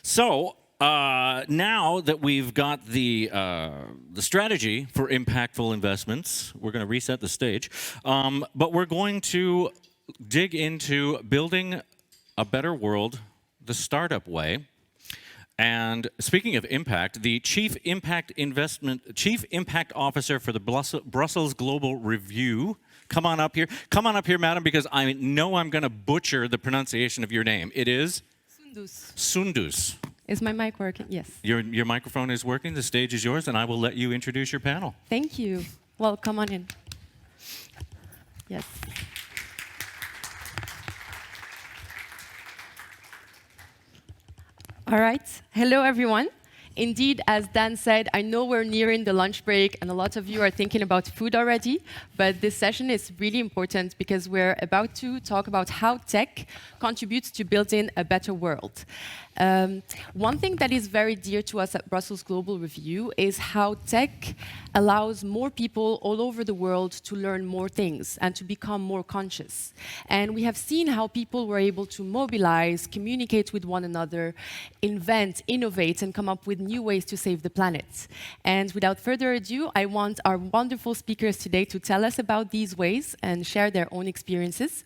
So now that we've got the strategy for impactful investments, we're going to reset the stage, but we're going to dig into building a better world the startup way. And speaking of impact, the Chief Impact Officer for the Brussels Global Review. Come on up here. Come on up here, madam, because I know I'm going to butcher the pronunciation of your name. It is? Soundous. Soundous. Is my mic working? Yes. Your microphone is working. The stage is yours, and I will let you introduce your panel. Thank you. Well, come on in. Yes. All right. Hello, everyone. Indeed, as Dan said, I know we're nearing the lunch break, and a lot of you are thinking about food already, but this session is really important because we're about to talk about how tech contributes to building a better world. One thing that is very dear to us at Brussels Global Review is how tech allows more people all over the world to learn more things and to become more conscious. And we have seen how people were able to mobilize, communicate with one another, invent, innovate, and come up with new ways to save the planet. And without further ado, I want our wonderful speakers today to tell us about these ways and share their own experiences.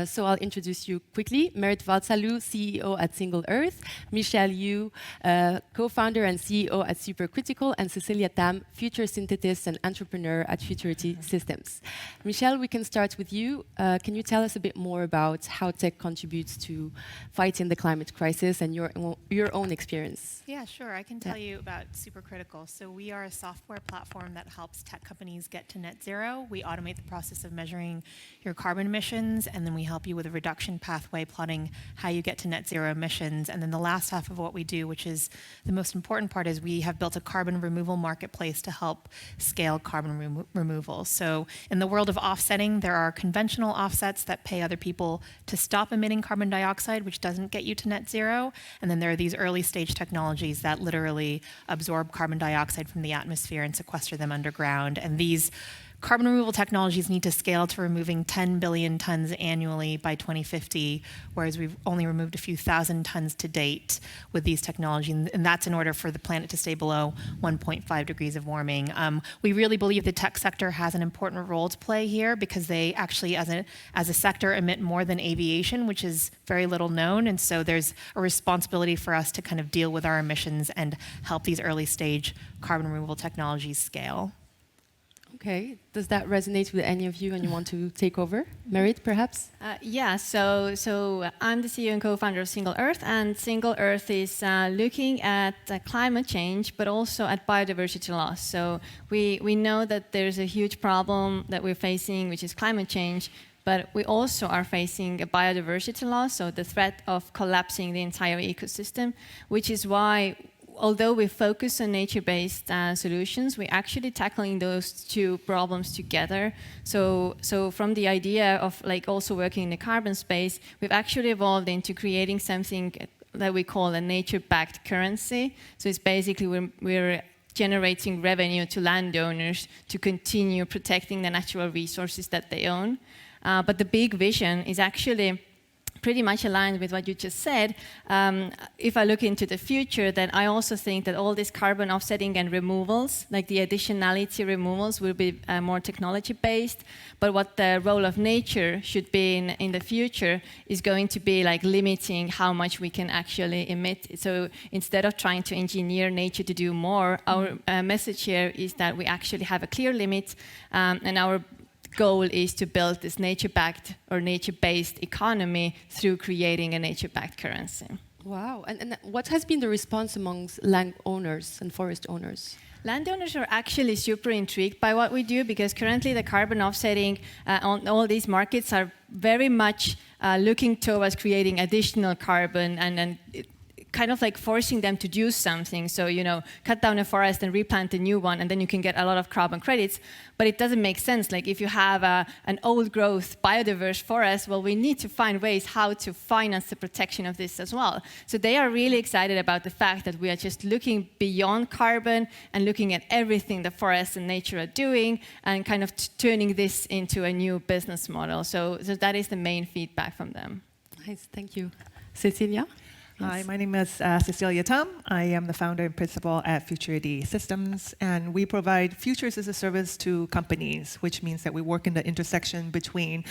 So I'll introduce you quickly. Valdsalu, CEO at Single Earth, Michelle Yu, co-founder and CEO at Supercritical, and Cecilia Tham, future synthesist and entrepreneur at Futurity Systems. Michelle, we can start with you. Can you tell us a bit more about how tech contributes to fighting the climate crisis and your own experience? Yeah, sure. I can tell you about Supercritical. So we are a software platform that helps tech companies get to net zero. We automate the process of measuring your carbon emissions, and then we help you with a reduction pathway, plotting how you get to net zero emissions. And then the last half of what we do, which is the most important part, is we have built a carbon removal marketplace to help scale carbon removal. So in the world of offsetting, there are conventional offsets that pay other people to stop emitting carbon dioxide, which doesn't get you to net zero. And then there are these early stage technologies that literally absorb carbon dioxide from the atmosphere and sequester them underground. And these carbon removal technologies need to scale to removing 10 billion tons annually by 2050, whereas we've only removed a few thousand tons to date with these technologies, and that's in order for the planet to stay below 1.5 degrees of warming. We really believe the tech sector has an important role to play here because they actually, as a sector, emit more than aviation, which is very little known, and so there's a responsibility for us to kind of deal with our emissions and help these early stage carbon removal technologies scale. Okay, does that resonate with any of you and you want to take over? Merit, perhaps? Yeah, so I'm the CEO and co-founder of Single Earth, and Single Earth is looking at climate change, but also at biodiversity loss. So we know that there's a huge problem that we're facing, which is climate change, but we also are facing a biodiversity loss, so the threat of collapsing the entire ecosystem, which is why although we focus on nature-based solutions, we're actually tackling those two problems together. So from the idea of like also working in the carbon space, we've actually evolved into creating something that we call a nature-backed currency. So it's basically we're generating revenue to landowners to continue protecting the natural resources that they own. But the big vision is actually pretty much aligned with what you just said. If I look into the future, then I also think that all this carbon offsetting and removals, like the additionality removals, will be more technology-based. But what the role of nature should be in the future is going to be like limiting how much we can actually emit. So instead of trying to engineer nature to do more, our message here is that we actually have a clear limit, and our goal is to build this nature-backed or nature-based economy through creating a nature-backed currency. Wow, and what has been the response amongst landowners and forest owners? Landowners are actually super intrigued by what we do because currently the carbon offsetting on all these markets are very much looking towards creating additional carbon and kind of like forcing them to do something. So, you know, cut down a forest and replant a new one, and then you can get a lot of carbon credits. But it doesn't make sense. Like if you have an old growth biodiverse forest, well, we need to find ways how to finance the protection of this as well. So they are really excited about the fact that we are just looking beyond carbon and looking at everything the forest and nature are doing and kind of turning this into a new business model. So that is the main feedback from them. Nice, thank you. Cecilia? Hi, my name is Cecilia Tham. I am the founder and principal at Futurity Systems, and we provide futures as a service to companies, which means that we work in the intersection between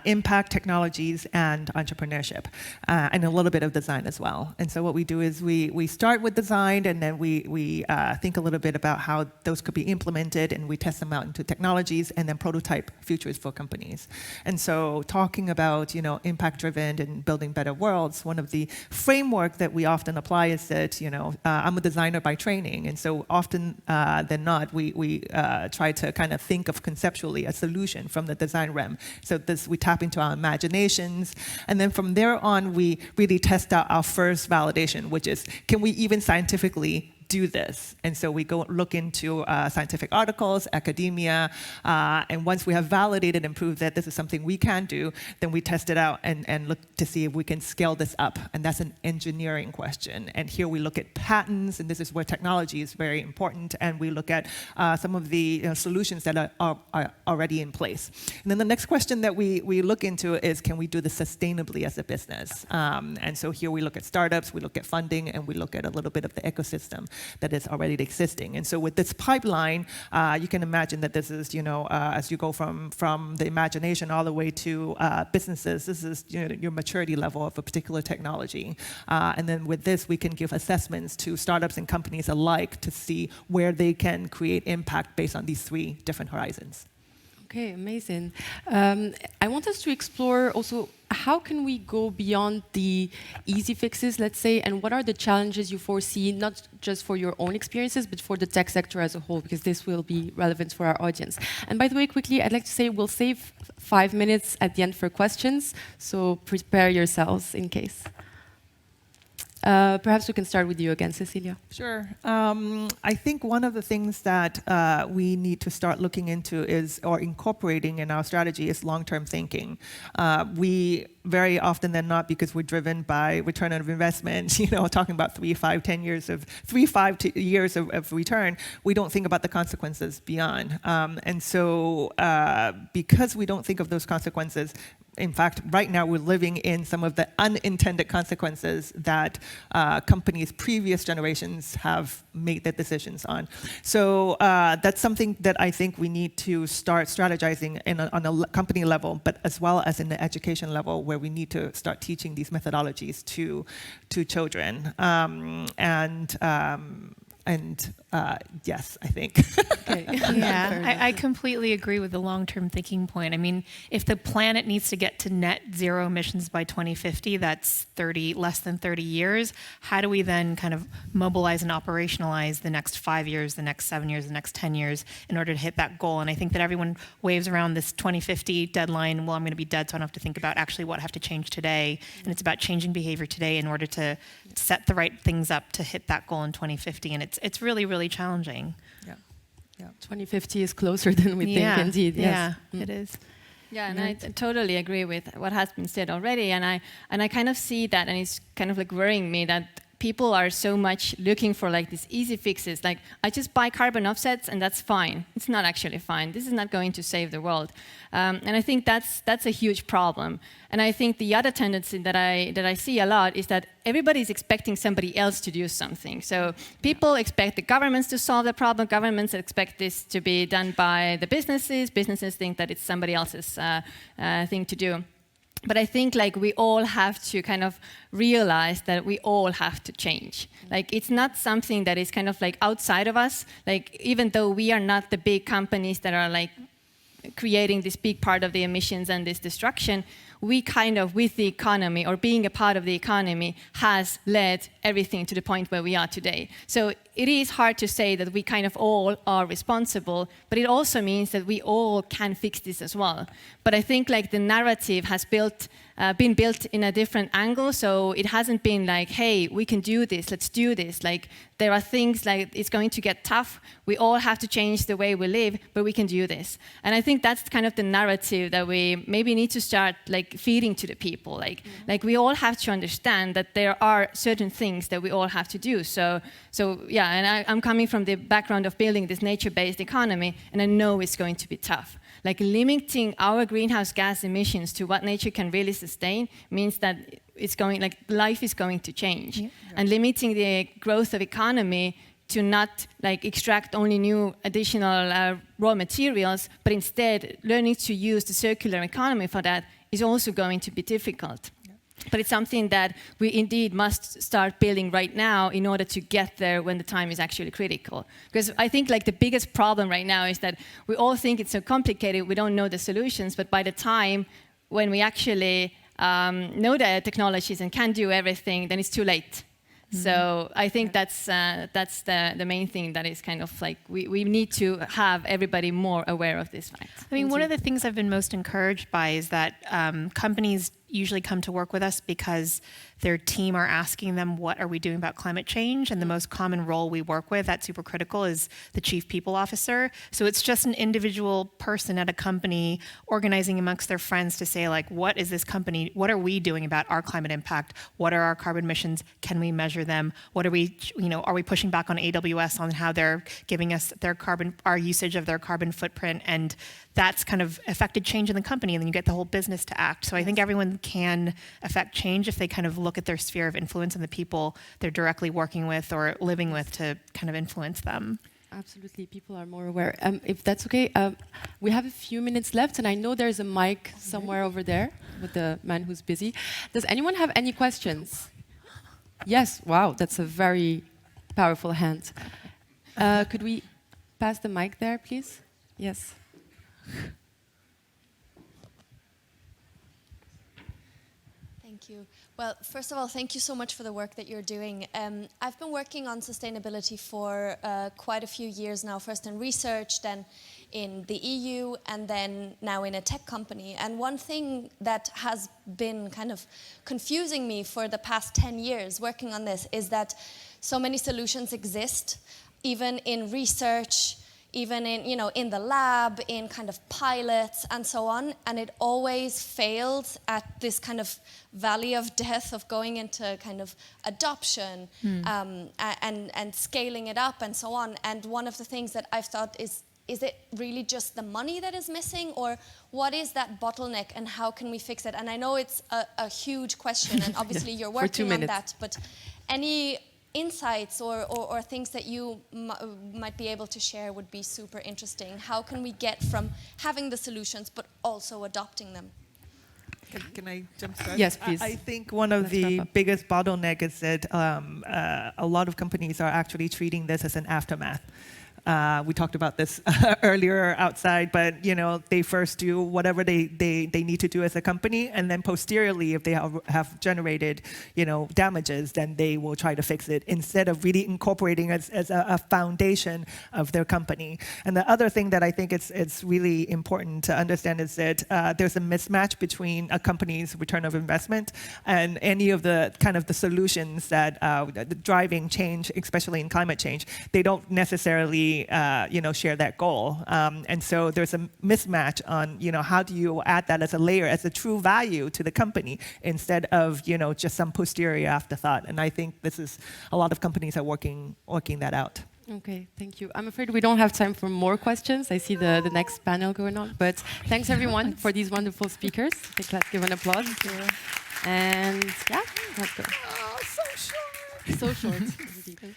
impact technologies and entrepreneurship, and a little bit of design as well. And so what we do is we start with design, and then we think a little bit about how those could be implemented, and we test them out into technologies, and then prototype futures for companies. And so talking about impact-driven and building better worlds, one of the framework that we often apply is that, I'm a designer by training, and so often than not, we try to kind of think of conceptually a solution from the design realm. So we tap into our imaginations, and then from there on, we really test out our first validation, which is, can we even scientifically do this? And so we go look into scientific articles, academia, and once we have validated and proved that this is something we can do, then we test it out and look to see if we can scale this up. And that's an engineering question. And here we look at patents, and this is where technology is very important. And we look at some of the solutions that are already in place. And then the next question that we look into is, can we do this sustainably as a business? And so here we look at startups, we look at funding, and we look at a little bit of the ecosystem that is already existing. And so with this pipeline, you can imagine that this is, as you go from the imagination all the way to businesses, this is your maturity level of a particular technology. And then with this, we can give assessments to startups and companies alike to see where they can create impact based on these 3 different horizons. Okay, amazing. I want us to explore also how can we go beyond the easy fixes, let's say, and what are the challenges you foresee, not just for your own experiences, but for the tech sector as a whole, because this will be relevant for our audience. And by the way, quickly, I'd like to say we'll save 5 minutes at the end for questions, so prepare yourselves in case. Perhaps we can start with you again, Cecilia. Sure. I think one of the things that we need to start looking into or incorporating in our strategy is long-term thinking. We very often than not, because we're driven by return on investment, talking about 3, 5, 10 years of 3, 5 years of return, we don't think about the consequences beyond. And so because we don't think of those consequences, in fact, right now we're living in some of the unintended consequences that companies' previous generations have made their decisions on. So that's something that I think we need to start strategizing on a company level, but as well as in the education level, where we need to start teaching these methodologies to children. Yes, I think. Okay. Yeah, I completely agree with the long-term thinking point. I mean, if the planet needs to get to net zero emissions by 2050, that's less than 30 years. How do we then kind of mobilize and operationalize the next 5 years, the next 7 years, the next 10 years in order to hit that goal? And I think that everyone waves around this 2050 deadline. Well, I'm going to be dead, so I don't have to think about actually what I have to change today. And it's about changing behavior today in order to set the right things up to hit that goal in 2050. And it's really, really challenging. Yeah. 2050 is closer than we think, indeed. Yes. Yeah, it is. Yeah, and I totally agree with what has been said already, and I kind of see that, and it's kind of like worrying me that people are so much looking for like these easy fixes, like I just buy carbon offsets and that's fine. It's not actually fine. This is not going to save the world, and I think that's a huge problem. And I think the other tendency that I see a lot is that everybody is expecting somebody else to do something. So people expect the governments to solve the problem. Governments expect this to be done by the businesses. Businesses think that it's somebody else's thing to do. But I think like we all have to kind of realize that we all have to change. Like it's not something that is kind of like outside of us. Like even though we are not the big companies that are like creating this big part of the emissions and this destruction, we kind of, with the economy or being a part of the economy, has led everything to the point where we are today. So it is hard to say that we kind of all are responsible, but it also means that we all can fix this as well. But I think like the narrative has been built in a different angle, so it hasn't been like, hey, we can do this, let's do this. Like there are things like it's going to get tough, we all have to change the way we live, but we can do this. And I think that's kind of the narrative that we maybe need to start like feeding to the people. Like we all have to understand that there are certain things that we all have to do. So yeah, and I'm coming from the background of building this nature-based economy, and I know it's going to be tough. like limiting our greenhouse gas emissions to what nature can really sustain means that it's going, like life is going to change. Yeah. And limiting the growth of economy to not like extract only new additional raw materials, but instead learning to use the circular economy for that is also going to be difficult. But it's something that we indeed must start building right now in order to get there when the time is actually critical. Because I think like the biggest problem right now is that we all think it's so complicated, we don't know the solutions, but by the time when we actually know the technologies and can do everything, then it's too late. So I think that's the main thing that is kind of like we need to have everybody more aware of this fact. I mean, one of the things I've been most encouraged by is that companies usually come to work with us because their team are asking them, what are we doing about climate change? And the most common role we work with at Supercritical is the chief people officer. So it's just an individual person at a company organizing amongst their friends to say, like, what is this company, what are we doing about our climate impact? What are our carbon emissions? Can we measure them? What are we, are we pushing back on AWS on how they're giving us their our usage of their carbon footprint? And that's kind of affected change in the company, and then you get the whole business to act. So I think everyone can affect change if they kind of look at their sphere of influence and the people they're directly working with or living with to kind of influence them. Absolutely, people are more aware. If that's okay, we have a few minutes left, and I know there's a mic somewhere over there with the man who's busy. Does anyone have any questions? Yes, wow, that's a very powerful hand. Could we pass the mic there, please? Yes. Thank you. Well, first of all, thank you so much for the work that you're doing. I've been working on sustainability for quite a few years now, first in research, then in the EU, and then now in a tech company. And one thing that has been kind of confusing me for the past 10 years working on this is that so many solutions exist, even in research, even in, in the lab, in kind of pilots and so on, and it always failed at this kind of valley of death of going into kind of adoption and scaling it up and so on. And one of the things that I've thought is it really just the money that is missing, or what is that bottleneck and how can we fix it? And I know it's a huge question, and obviously you're working on that, but any insights or things that you might be able to share would be super interesting. How can we get from having the solutions but also adopting them? Can I jump start? Yes, please. I think one of the biggest bottleneck is that a lot of companies are actually treating this as an aftermath. We talked about this earlier outside, but they first do whatever they need to do as a company, and then posteriorly, if they have generated damages, then they will try to fix it instead of really incorporating it as a foundation of their company. And the other thing that I think it's really important to understand is that there's a mismatch between a company's return of investment and any of the kind of the solutions that driving change, especially in climate change. They don't necessarily share that goal. And so there's a mismatch on, how do you add that as a layer, as a true value to the company instead of, just some posterior afterthought. And I think this is, a lot of companies are working that out. Okay, thank you. I'm afraid we don't have time for more questions. I see the next panel going on. But thanks everyone for these wonderful speakers. Let's give an applause. And yeah, let's go. Oh, so short. So short, indeed.